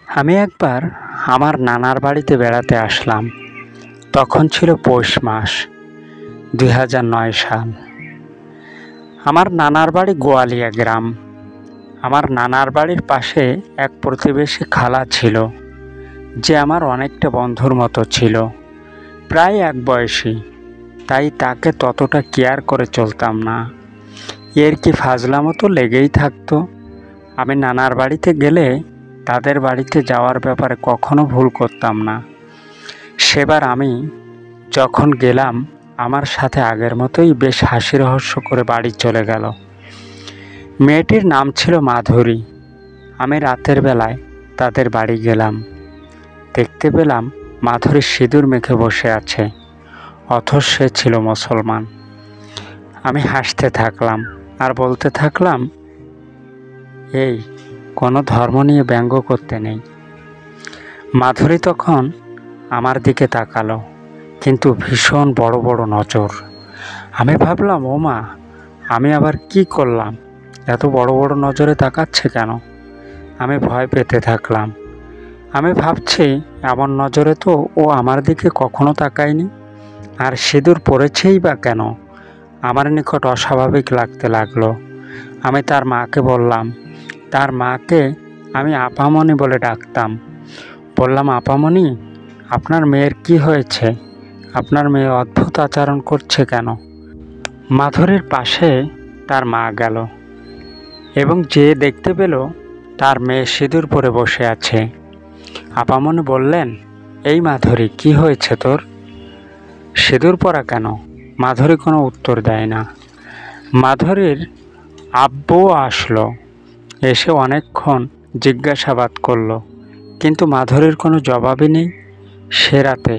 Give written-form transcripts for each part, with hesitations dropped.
আমি একবার আমার নানার বাড়িতে বেড়াতে আসলাম। তখন ছিল পৌষ মাস, 2009 সাল। আমার নানার বাড়ি গোয়ালিয়া গ্রাম। আমার নানার বাড়ির পাশে এক প্রতিবেশী খালা ছিল, যে আমার অনেকটা বন্ধুর মতো ছিল, প্রায় এক বয়সী। তাই তাকে ততটা কেয়ার করে চলতাম না। এর কি ফাজলামো তো লেগেই থাকতো। আমি নানার বাড়িতে গেলে তাদের বাড়িতে যাওয়ার ব্যাপারে কখনো ভুল করতাম না। সেবার আমি যখন গেলাম, আমার সাথে আগের মতোই বেশ হাসি রহস্য করে বাড়ি চলে গেল। মেয়েটির নাম ছিল মাধুরী। আমি রাতের বেলায় তাদের বাড়ি গেলাম। দেখতে পেলাম মাধুরী সিঁদুর মেখে বসে আছে, অথচ সে ছিল মুসলমান। আমি হাসতে থাকলাম আর বলতে থাকলাম, এই কোনো ধর্ম নিয়ে ব্যঙ্গ করতে নেই। মাধুরী তখন আমার দিকে তাকালো, কিন্তু ভীষণ বড় বড় নজর। আমি ভাবলাম, ও মা, আমি আবার কি করলাম? এত বড় বড় নজরে তাকাচ্ছে কেন? আমি ভয় পেতে থাকলাম। আমি ভাবছি, এমন নজরে তো ও আমার দিকে কখনো তাকায়নি, আর সিঁদুর পরেছেই বা কেন? আমার নিকট অস্বাভাবিক লাগতে লাগলো। আমি তার মাকে বললাম, তার মাকে আমি আপামনি বলে ডাকতাম। বললাম, আপামনি, আপনার মেয়ের কি হয়েছে? আপনার মেয়ে অদ্ভুত আচরণ করছে কেন? মাধুরীর পাশে তার মা গেল এবং যে দেখতে পেল তার মেয়ে সিঁদুর পরে বসে আছে। আপামনি বললেন, এই মাধুরী, কি হয়েছে তোর? সিঁদুর পরা কেন? মাধুরী কোনো উত্তর দেয় না। মাধুরীর আব্বুও আসলো, এসে অনেকক্ষণ জিজ্ঞাসাবাদ করলো, কিন্তু মাধুরীর কোনো জবাবই নেই। সে রাতে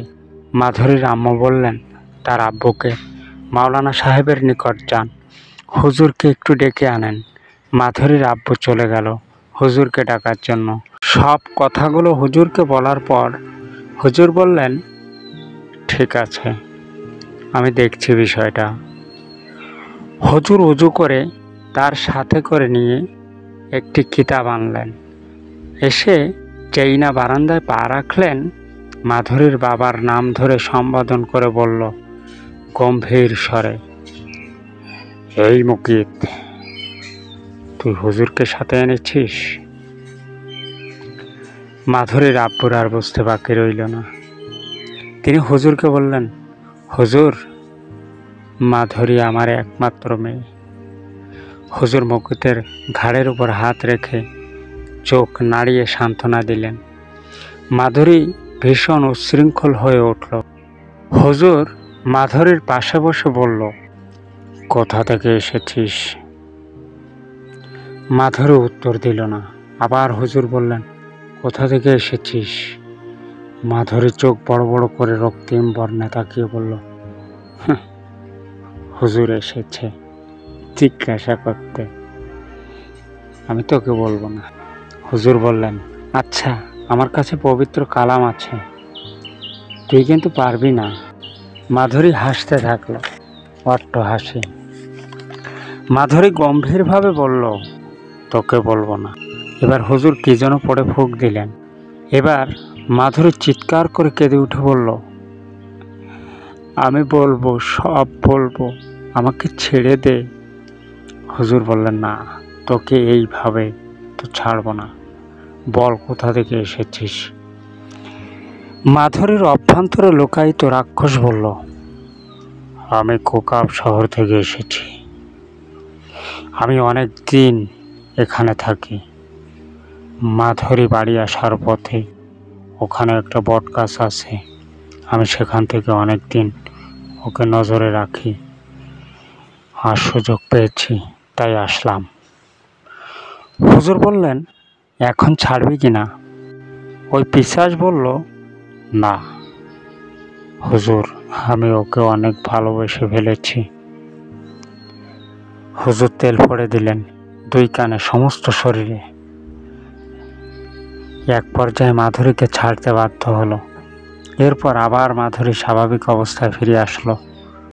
মাধুরীর আম্মু বললেন তার আব্বুকে, মাওলানা সাহেবের নিকট যান, হুজুরকে একটু ডেকে আনেন। মাধুরীর আব্বু চলে গেল হুজুরকে ডাকার জন্য। সব কথাগুলো হুজুরকে বলার পর হুজুর বললেন, ঠিক আছে, আমি দেখছি বিষয়টা। হুজুর উজু করে তার সাথে করে নিয়ে একটি কিতাব আনলেন। এসে যেই না বারান্দায় পা রাখলেন, মাধুরীর বাবার নাম ধরে সম্বোধন করে বলল গম্ভীর স্বরে, এই মুকিত, তুই হুজুরকে সাথে এনেছিস? মাধুরীর আব্বুর আর বুঝতে বাকি রইল না। তিনি হুজুরকে বললেন, হুজুর, মাধুরী আমার একমাত্র মেয়ে। হুজুর মুকিতের ঘাড়ের উপর হাত রেখে চোখ নাড়িয়ে সান্ত্বনা দিলেন। মাধুরী ভীষণ উচ্ছৃঙ্খল হয়ে উঠল। হুজুর মাধুরীর পাশে বসে বলল, কোথা থেকে এসেছিস? মাধুরী উত্তর দিল না। আবার হুজুর বললেন, কোথা থেকে এসেছিস? মাধুরী চোখ বড় বড় করে রক্তিম বর্ণে তাকিয়ে বলল, হুজুর এসেছে জিজ্ঞাসা করতে, আমি তোকে বলবো না। হুজুর বললেন, আচ্ছা, আমার কাছে পবিত্র কালাম আছে, তুই কিন্তু পারবি না। মাধুরী হাসতে থাকলো, অট্ট হাসি। মাধুরী গম্ভীরভাবে বলল, তোকে বলবো না। এবার হুজুর কি যেন পড়ে ফুঁক দিলেন। এবার মাধুরী চিৎকার করে কেঁদে উঠে বলল, আমি বলবো, সব বলবো, আমাকে ছেড়ে দে। হুজুর বললেন, না, তোকে এইভাবে তো ছাড়বো না, বল কোথা থেকে এসেছিস? মাধুরীর অভ্যন্তরে লুকায়িত রাক্ষস বলল, আমি কোকাব শহর থেকে এসেছি। আমি অনেক দিন এখানে থাকি। মাধুরী বাড়ি আসার পথে ওখানে একটা বট গাছ আছে, আমি সেখান থেকে অনেক দিন ওকে নজরে রাখি, আর সুযোগ পেয়েছি তাই আসলাম। হুজুর বললেন, এখন ছাড়বি কিনা? ওই পিশাচ বলল, না হুজুর, আমি ওকে অনেক ভালোবেসে ফেলেছি। হুজুর তেল পড়ে দিলেন দুই কানে, সমস্ত শরীরে। এক পর্যায়ে মাধুরীকে ছাড়তে বাধ্য হলো। এরপর আবার মাধুরী স্বাভাবিক অবস্থায় ফিরে আসলো।